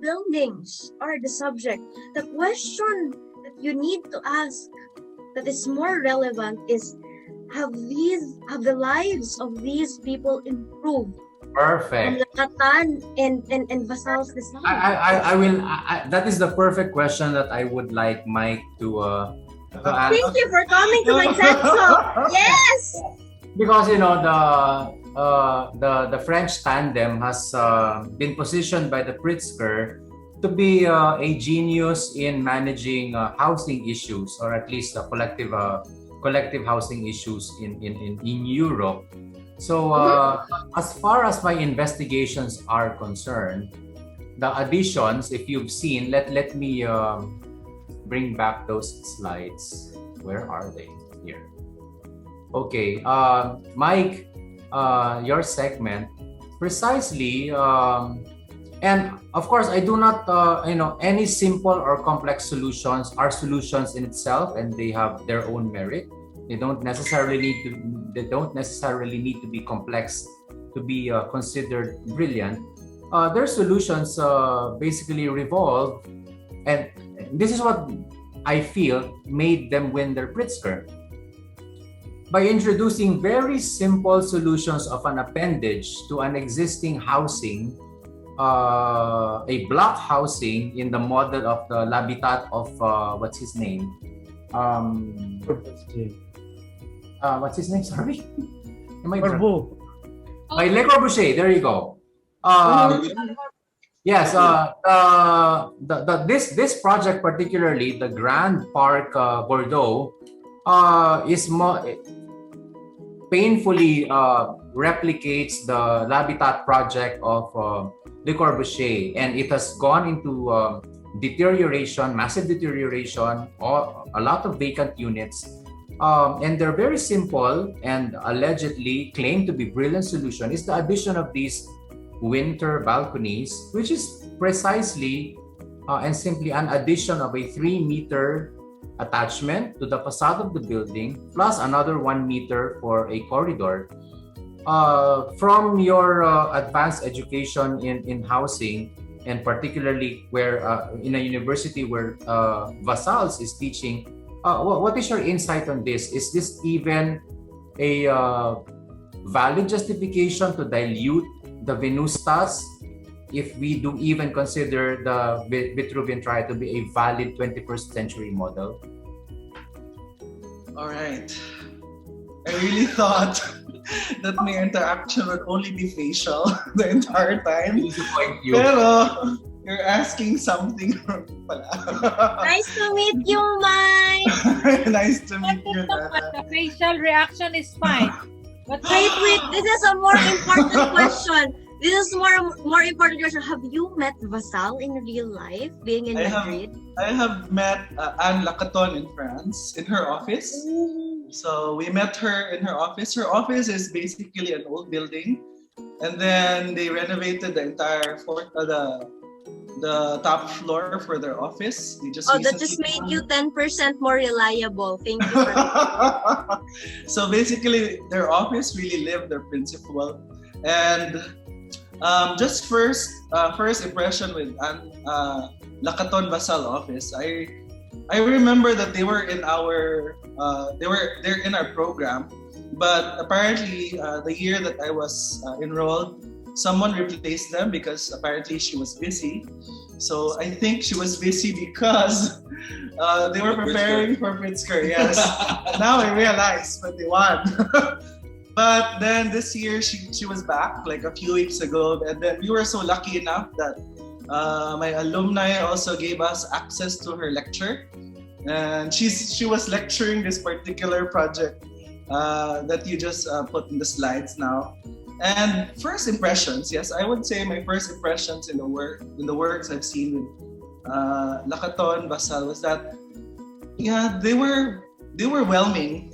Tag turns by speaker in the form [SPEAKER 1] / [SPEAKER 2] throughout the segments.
[SPEAKER 1] buildings are the subject. The question that you need to ask that is more relevant is, have the lives of these people improved?
[SPEAKER 2] Perfect.
[SPEAKER 1] From Lacaton and Vasal's design.
[SPEAKER 2] I will. That is the perfect question that I would like Myk to ask.
[SPEAKER 1] Thank you for coming to my TED Talk. Yes.
[SPEAKER 2] Because the French tandem has been positioned by the Pritzker to be a genius in managing housing issues, or at least collective housing issues in Europe. So as far as my investigations are concerned, the additions, if you've seen, let me bring back those slides. Where are they? Here. Okay, Myk, your segment precisely, and of course I do not any simple or complex solutions are solutions in itself, and they have their own merit. They don't necessarily need to be complex to be considered brilliant. Their solutions basically revolve, and this is what I feel made them win their Pritzker, by introducing very simple solutions of an appendage to an existing housing, a block housing in the model of the l'habitat of what's his name? What's his name? Sorry. By Le Corbusier. There you go. Yes. This project, particularly the Grand Park Bordeaux, is painfully replicates the l'habitat project of Le Corbusier, and it has gone into deterioration, massive deterioration, or a lot of vacant units. And they're very simple and allegedly claimed to be brilliant solution is the addition of these winter balconies, which is precisely and simply an addition of a 3-meter attachment to the facade of the building, plus another 1 meter for a corridor. From your advanced education in housing, and particularly where in a university where Vassal is teaching, what is your insight on this? Is this even a valid justification to dilute the Venustas if we do even consider the Vitruvian Triad to be a valid 21st century model?
[SPEAKER 3] All right. I really thought that my interaction would only be facial the entire time. Pero you're asking something pala.
[SPEAKER 1] Nice to meet you, Myk.
[SPEAKER 3] Nice to meet you.
[SPEAKER 4] The facial reaction is fine. But
[SPEAKER 1] wait. This is a more important question. This is more important question. Have you met Vassal in real life, being in Madrid?
[SPEAKER 3] I have met Anne Lacaton in France, in her office.
[SPEAKER 1] Ooh.
[SPEAKER 3] So we met her in her office. Her office is basically an old building, and then they renovated the entire the top floor for their office. They just
[SPEAKER 1] that just made you 10% more reliable. Thank you for that.
[SPEAKER 3] So basically, their office really lived their principle. And just first impression with Lacaton Vasal office, I remember that they were in our they're in our program, but apparently the year that I was enrolled, someone replaced them because apparently she was busy. So I think she was busy because they were preparing for Pritzker. Yes. Now I realize, but they won. But then this year she was back like a few weeks ago, and then we were so lucky enough that my alumni also gave us access to her lecture, and she was lecturing this particular project that you just put in the slides now. And first impressions, yes, I would say my first impressions in the works I've seen with Lacaton, Vasal was that they were whelming.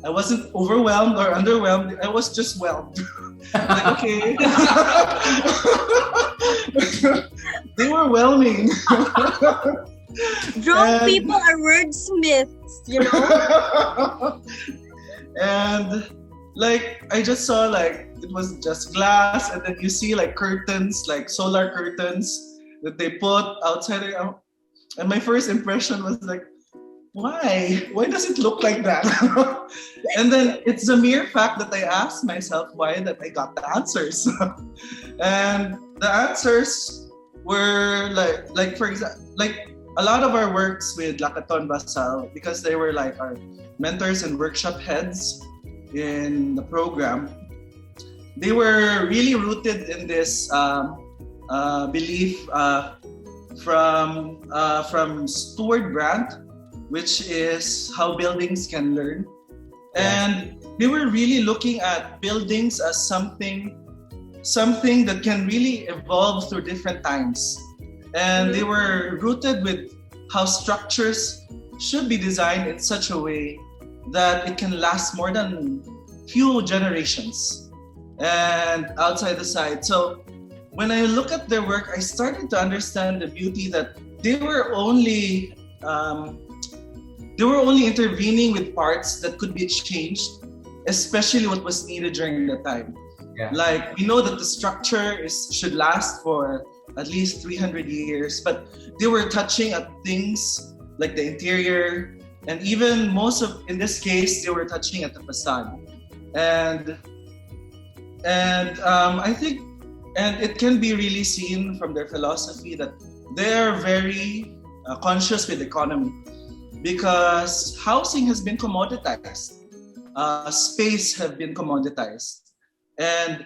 [SPEAKER 3] I wasn't overwhelmed or underwhelmed. I was just whelmed. Like, okay. They were whelming.
[SPEAKER 1] Drunk people are wordsmiths, you know?
[SPEAKER 3] And like, I just saw like, it was just glass, and then you see like curtains, like solar curtains that they put outside. And my first impression was like, why? Why does it look like that? And then it's the mere fact that I asked myself why that I got the answers. And the answers were like for example, like a lot of our works with Lacaton and Vasal, because they were like our mentors and workshop heads in the program, they were really rooted in this belief from Stuart Brandt, which is how buildings can learn. And they were really looking at buildings as something that can really evolve through different times. And they were rooted with how structures should be designed in such a way that it can last more than few generations and outside the site. So when I look at their work, I started to understand the beauty that they were only intervening with parts that could be changed, especially what was needed during the time.
[SPEAKER 2] Yeah.
[SPEAKER 3] Like, we know that the structure should last for at least 300 years, but they were touching at things like the interior, and even in this case, they were touching at the facade. And I think, and it can be really seen from their philosophy that they're very conscious with economy, because housing has been commoditized, space have been commoditized, and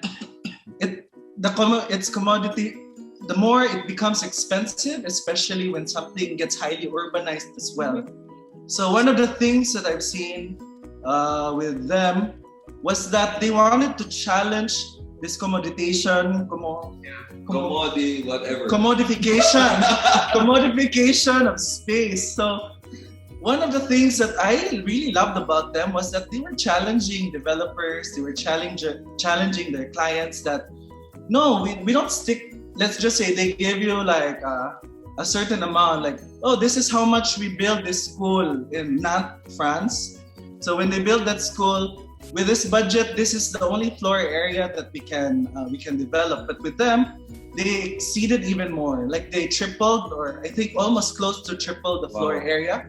[SPEAKER 3] it's commodity. The more it becomes expensive, especially when something gets highly urbanized as well. So one of the things that I've seen with them was that they wanted to challenge this commodification of space. So one of the things that I really loved about them was that they were challenging developers, they were challenging their clients that, no, we don't stick, let's just say they give you like a certain amount, like, oh, this is how much we build this school in Nantes, France. So when they build that school, with this budget, this is the only floor area that we can develop. But with them, they exceeded even more. Like they tripled, or I think almost close to triple the floor area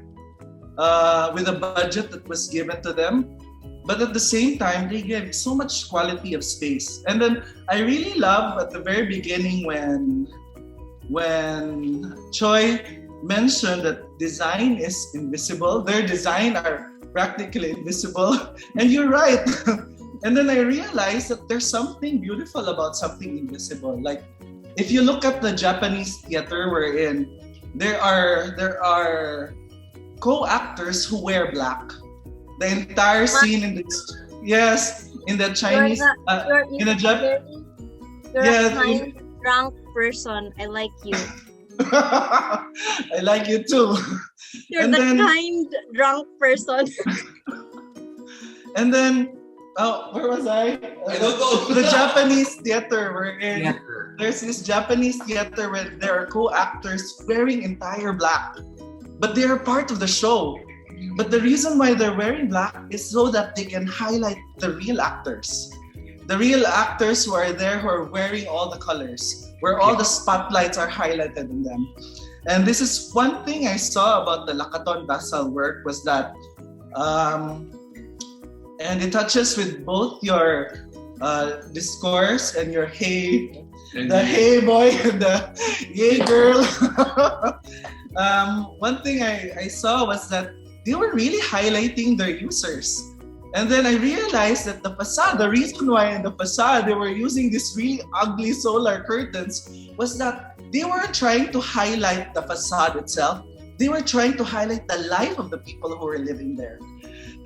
[SPEAKER 3] with a budget that was given to them. But at the same time, they gave so much quality of space. And then I really love at the very beginning when Choie mentioned that design is invisible. Their design are practically invisible. And you're right. And then I realized that there's something beautiful about something invisible. Like if you look at the Japanese theater we're in, there are co-actors who wear black. The entire scene in the Chinese in the Japanese.
[SPEAKER 1] You're a kind, drunk person. I like you.
[SPEAKER 3] I like you too.
[SPEAKER 1] You're kind, drunk person.
[SPEAKER 3] And then, where was I?
[SPEAKER 5] I don't know.
[SPEAKER 3] The Japanese theater we're in. There's this Japanese theater where there are co-actors wearing entire black, but they are part of the show. But the reason why they're wearing black is so that they can highlight the real actors. The real actors who are there, who are wearing all the colors, where all the spotlights are highlighted in them. And this is one thing I saw about the Lacaton Vasal work was that, and it touches with both your discourse and your hey boy and the yay girl. One thing I saw was that they were really highlighting their users. And then I realized that the facade, the reason why in the facade they were using these really ugly solar curtains was that they weren't trying to highlight the facade itself. They were trying to highlight the life of the people who were living there.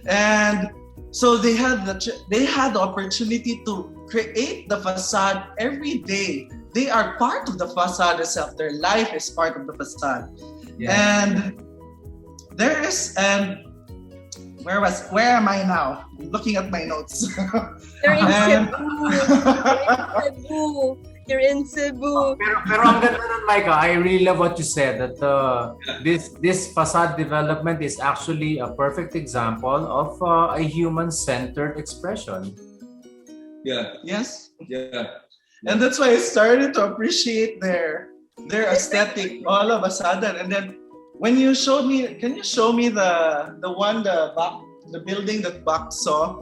[SPEAKER 3] And so they had the opportunity to create the facade every day. They are part of the facade itself. Their life is part of the facade. Yeah. And where am I now? I'm looking at my notes.
[SPEAKER 1] You're in Cebu. You're in Cebu.
[SPEAKER 2] Pero ang ganda nun, Myka, I really love what you said, that this facade development is actually a perfect example of a human-centered expression.
[SPEAKER 5] Yeah.
[SPEAKER 3] Yes.
[SPEAKER 5] Yeah.
[SPEAKER 3] And that's why I started to appreciate their their aesthetic all of a sudden. And then when you showed me, can you show me the building that Bak saw?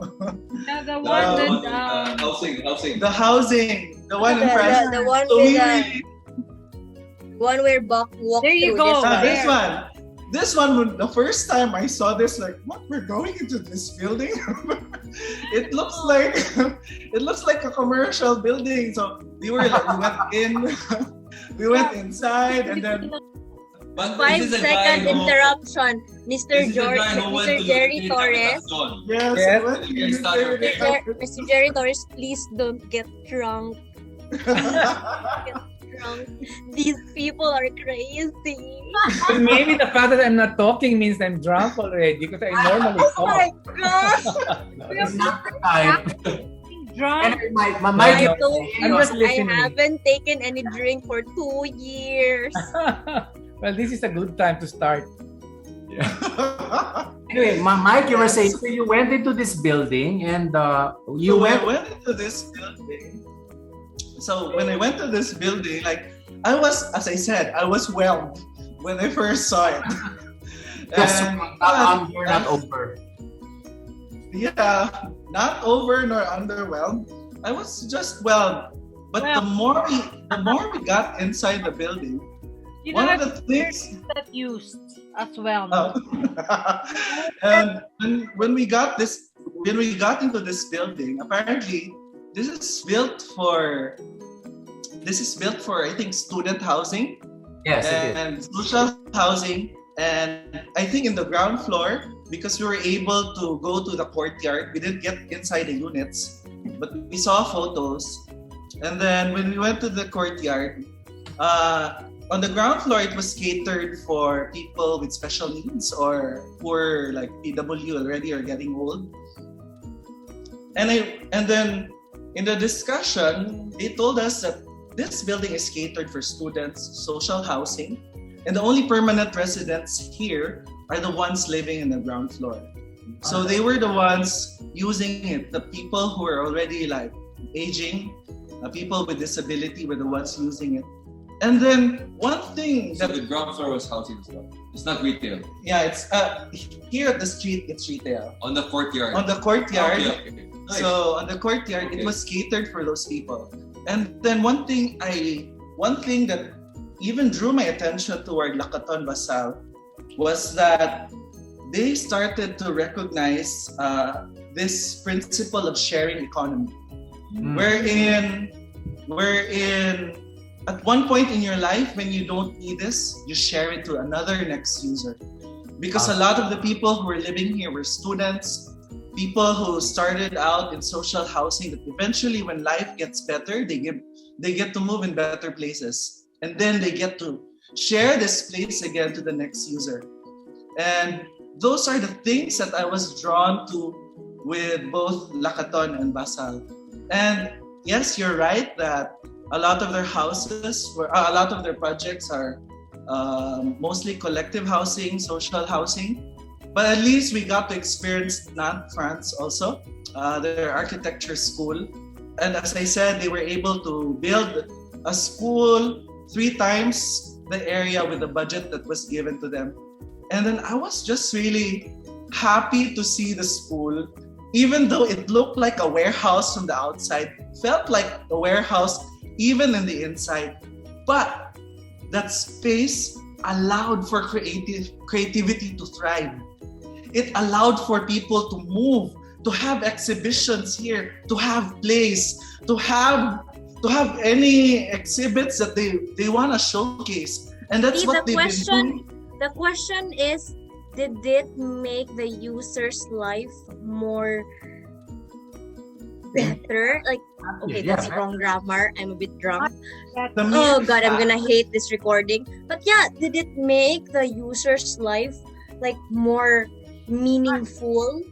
[SPEAKER 4] Yeah, the one that
[SPEAKER 5] housing.
[SPEAKER 3] The housing, the one in
[SPEAKER 1] The-
[SPEAKER 3] France.
[SPEAKER 1] the one
[SPEAKER 3] So
[SPEAKER 1] with
[SPEAKER 3] we
[SPEAKER 1] the-
[SPEAKER 3] really-
[SPEAKER 1] One where Buck walked
[SPEAKER 4] There you
[SPEAKER 1] through.
[SPEAKER 4] go.
[SPEAKER 1] This one.
[SPEAKER 4] There.
[SPEAKER 3] This one, the first time I saw this, like, what? We're going into this building? It looks like a commercial building. So we went in, we went inside, and then
[SPEAKER 5] But
[SPEAKER 1] 5-second interruption. Mr. Mr. Jerry Torres.
[SPEAKER 3] yes,
[SPEAKER 2] Yes.
[SPEAKER 3] we went in
[SPEAKER 1] Mr. Mr. Jerry Torres, please don't get drunk. These people are crazy.
[SPEAKER 6] But maybe the fact that I'm not talking means I'm drunk already because I normally
[SPEAKER 1] Oh my
[SPEAKER 6] talk.
[SPEAKER 1] gosh!
[SPEAKER 2] It's not the time.
[SPEAKER 4] drunk.
[SPEAKER 2] And my mic
[SPEAKER 6] No,
[SPEAKER 2] is
[SPEAKER 1] told
[SPEAKER 6] I'm
[SPEAKER 1] you,
[SPEAKER 6] just
[SPEAKER 1] I
[SPEAKER 6] listening.
[SPEAKER 1] haven't taken any drink for 2 years.
[SPEAKER 6] Well, this is a good time to start.
[SPEAKER 2] Anyway, Mike, you were saying, so you went into this building and you
[SPEAKER 3] So when I
[SPEAKER 2] went.
[SPEAKER 3] went into this building. So when I went to this building, like I was, as I said, I was whelmed when I first saw it.
[SPEAKER 2] Yes,
[SPEAKER 3] And-
[SPEAKER 2] not under, not over.
[SPEAKER 3] Yeah, not over nor underwhelmed. I was just whelmed. But
[SPEAKER 4] Well-
[SPEAKER 3] the more we got inside the building,
[SPEAKER 4] You
[SPEAKER 3] one
[SPEAKER 4] know
[SPEAKER 3] of the things.
[SPEAKER 4] that used as well.
[SPEAKER 3] And when we got into this building, apparently this is built for I think student housing
[SPEAKER 2] Yes, it is.
[SPEAKER 3] and social housing. And I think in the ground floor, because we were able to go to the courtyard, we didn't get inside the units, but we saw photos. And then when we went to the courtyard, on the ground floor, it was catered for people with special needs or who are like PW already or getting old. And then in the discussion, they told us that this building is catered for students, social housing, and the only permanent residents here are the ones living in the ground floor. So they were the ones using it. The people who are already like aging, people with disability were the ones using it. And then one thing
[SPEAKER 5] So
[SPEAKER 3] that
[SPEAKER 5] the ground floor was housing as well. It's not retail.
[SPEAKER 3] yeah, it's here at the street, it's retail.
[SPEAKER 5] On the courtyard.
[SPEAKER 3] On the courtyard,
[SPEAKER 5] Okay. Nice.
[SPEAKER 3] so on the courtyard,
[SPEAKER 5] Okay.
[SPEAKER 3] it was catered for those people. And then one thing that even drew my attention toward Lacaton and Vasal was that they started to recognize this principle of sharing economy,
[SPEAKER 2] Mm.
[SPEAKER 3] wherein at one point in your life when you don't need this, you share it to another next user. Because a lot of the people who were living here were students, people who started out in social housing, that eventually when life gets better, they get to move in better places. And then they get to share this place again to the next user. And those are the things that I was drawn to with both Lacaton and Vasal. And yes, you're right that a lot of their projects are mostly collective housing, social housing. But at least we got to experience Nantes, France also, their architecture school. And as I said, they were able to build a school 3 times the area with the budget that was given to them. And then I was just really happy to see the school, even though it looked like a warehouse from the outside, felt like a warehouse even in the inside. But that space allowed for creativity to thrive. It allowed for people to move, to have exhibitions here, to have plays, to have any exhibits that they want to showcase. And that's
[SPEAKER 1] See,
[SPEAKER 3] what
[SPEAKER 1] the
[SPEAKER 3] they've been doing.
[SPEAKER 1] The question is, did it make the user's life more better? Like, okay,
[SPEAKER 2] Yeah.
[SPEAKER 1] that's wrong grammar. I'm a bit drunk.
[SPEAKER 3] The
[SPEAKER 1] Oh
[SPEAKER 3] mere
[SPEAKER 1] god, I'm
[SPEAKER 3] fact-
[SPEAKER 1] gonna hate this recording. But yeah, did it make the user's life like more meaningful?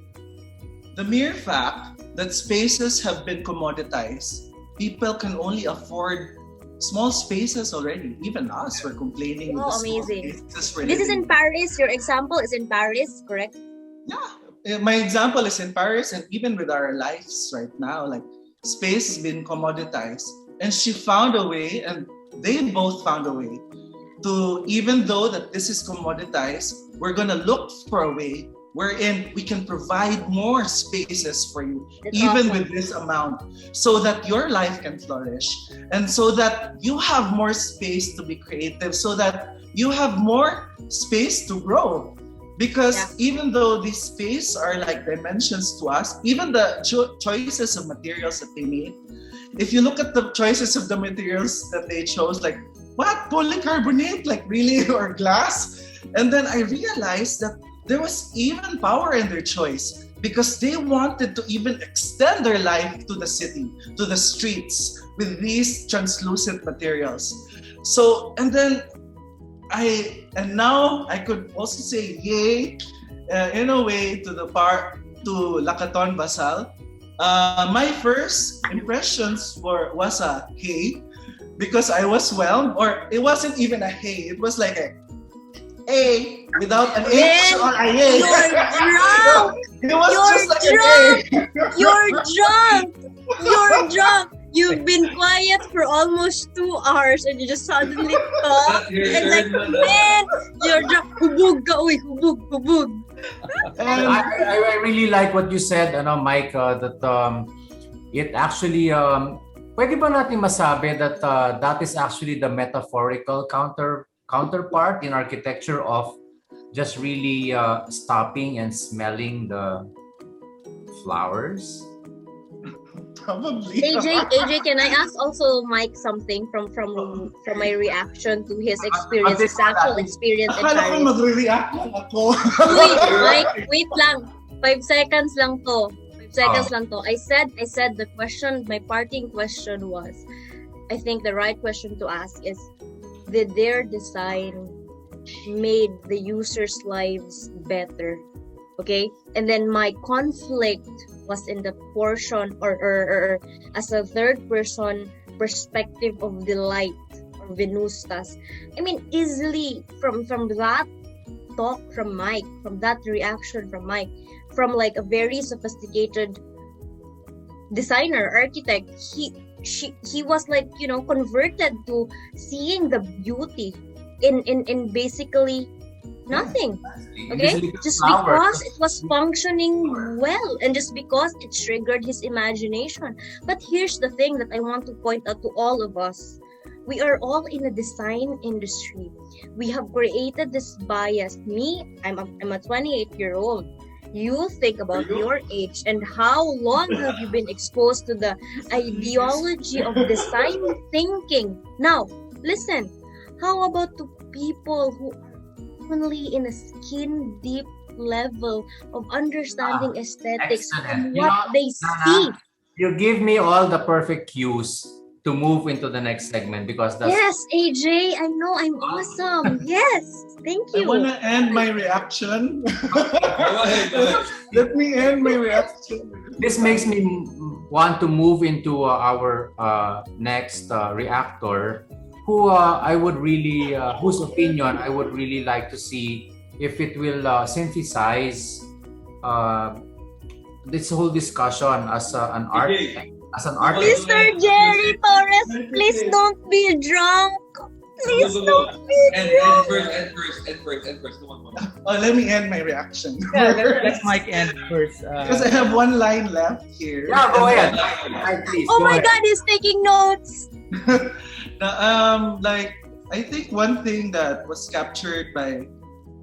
[SPEAKER 3] The mere fact that spaces have been commoditized, people can only afford small spaces already. Even us were complaining with
[SPEAKER 1] Oh,
[SPEAKER 3] the small
[SPEAKER 1] amazing.
[SPEAKER 3] spaces we're
[SPEAKER 1] This is
[SPEAKER 3] living
[SPEAKER 1] in Paris. Your example is in Paris, correct?
[SPEAKER 3] Yeah, my example is in Paris, and even with our lives right now, like space has been commoditized. And she found a way, and they both found a way to, even though that this is commoditized, we're gonna look for a way wherein we can provide more spaces for you,
[SPEAKER 1] That's
[SPEAKER 3] even
[SPEAKER 1] awesome.
[SPEAKER 3] with this amount, so that your life can flourish, and so that you have more space to be creative, so that you have more space to grow. Because even though these space are like dimensions to us, even the choices of materials that they made, if you look at the choices of the materials that they chose, like what, polycarbonate, like really, or glass, and then I realized that there was even power in their choice, because they wanted to even extend their life to the city, to the streets, with these translucent materials. So, and now I could also say yay, in a way, to Lacaton Vasal. My first impressions was a hey, because I was whelmed, or it wasn't even a hey, it was like a without an H or a A.
[SPEAKER 1] You're drunk!
[SPEAKER 3] It was
[SPEAKER 1] You're
[SPEAKER 3] just like
[SPEAKER 1] drunk!
[SPEAKER 3] an A.
[SPEAKER 1] You're drunk! You're drunk! You've been quiet for almost 2 hours and you just suddenly talk. And like, man, you're drunk. Hubog ka, uy. Hubog.
[SPEAKER 2] I really like what you said, Mike, that it actually, pwede ba natin masabi that that is actually the metaphorical counterpart in architecture of just really stopping and smelling the flowers?
[SPEAKER 3] Probably.
[SPEAKER 1] AJ, can I ask also Mike something from my reaction to his experience, his actual experience in
[SPEAKER 3] Akala ko
[SPEAKER 1] Paris?
[SPEAKER 3] magre-react lang ako.
[SPEAKER 1] Wait, Mike, wait lang. 5 seconds lang to. 5 seconds lang to. I said the question, my parting question was, I think the right question to ask is, did their design made the users' lives better? Okay? And then my conflict was in the portion or as a third person perspective of the light or Venustas. I mean, easily from that talk from Mike, from that reaction from Mike, from like a very sophisticated designer, architect, he was like, converted to seeing the beauty in basically nothing. Okay, just because it was functioning well and just because it triggered his imagination. But here's the thing that I want to point out to all of us. We are all in the design industry. We have created this bias. Me, I'm a 28-year-old. You think about your age and how long have you been exposed to the ideology of design thinking. Now, listen, how about to people who are only in a skin deep level of understanding aesthetics and what they see?
[SPEAKER 2] You give me all the perfect cues to move into the next segment, because that's...
[SPEAKER 1] Yes, AJ, I know I'm awesome. Yes, thank
[SPEAKER 3] I
[SPEAKER 1] you.
[SPEAKER 3] want to end my reaction.
[SPEAKER 5] Go ahead.
[SPEAKER 3] Let me end my reaction.
[SPEAKER 2] This makes me want to move into our next reactor, who I would really, whose opinion I would really like to see if it will synthesize this whole discussion as an architect.
[SPEAKER 1] Mr. Gerry Torres, please don't be drunk. Please don't be drunk.
[SPEAKER 5] End first. Come on.
[SPEAKER 3] Let me end my reaction.
[SPEAKER 6] Yeah, let Mike end first.
[SPEAKER 3] Because I have one line left here.
[SPEAKER 2] Yeah, go ahead. Please,
[SPEAKER 1] Oh
[SPEAKER 2] go
[SPEAKER 1] my
[SPEAKER 2] ahead.
[SPEAKER 1] God, he's taking notes.
[SPEAKER 3] I think one thing that was captured by,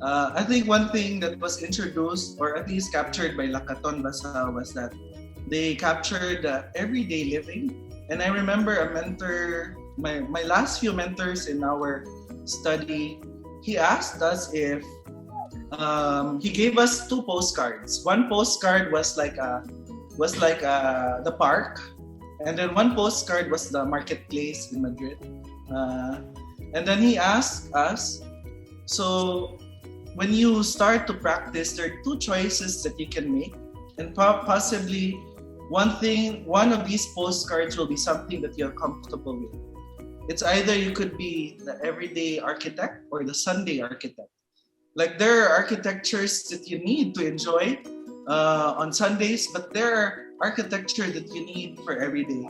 [SPEAKER 3] one thing that was introduced or at least captured by Lacaton Vasal was that they captured everyday living. And I remember a mentor, my last few mentors in our study, he asked us if, he gave us 2 postcards. One postcard was like the park, and then one postcard was the marketplace in Madrid. And then he asked us, so when you start to practice, there are 2 choices that you can make, and possibly one of these postcards will be something that you're comfortable with. It's either you could be the everyday architect or the Sunday architect. Like there are architectures that you need to enjoy on Sundays, but there are architecture that you need for every day.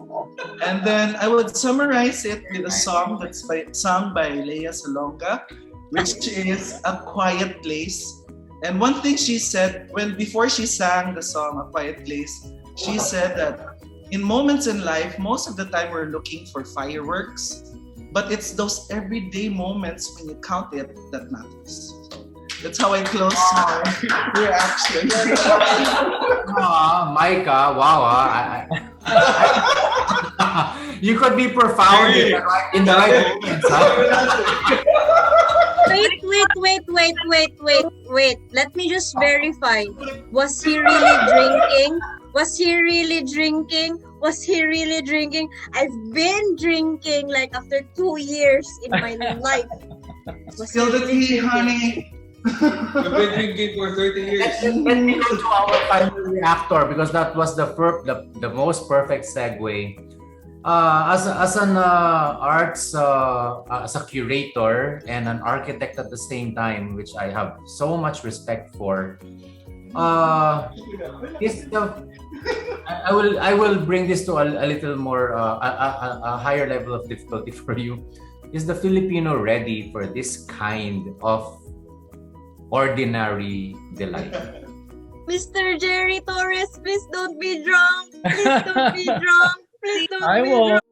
[SPEAKER 3] And then I would summarize it with a song that's sung by Lea Salonga, which is A Quiet Place. And one thing she said before she sang the song A Quiet Place, she said that in moments in life, most of the time we're looking for fireworks, but it's those everyday moments when you count it that matters. That's how I close my reaction.
[SPEAKER 2] Myk, wow. You could be profound in the right moments.
[SPEAKER 1] Wait. Let me just verify. Was he really drinking? Was he really drinking? I've been drinking like after 2 years in my life.
[SPEAKER 3] Still the tea, honey.
[SPEAKER 5] You've been drinking for 30 years.
[SPEAKER 2] Let me go to our final reactor because that was the most perfect segue. As an arts, as a curator and an architect at the same time, which I have so much respect for, I will bring this to a little more a higher level of difficulty for you. Is the Filipino ready for this kind of ordinary delight?
[SPEAKER 1] Mr. Gerry Torres, please don't be drunk. Please don't be drunk. Please don't
[SPEAKER 6] I
[SPEAKER 1] be
[SPEAKER 6] won't.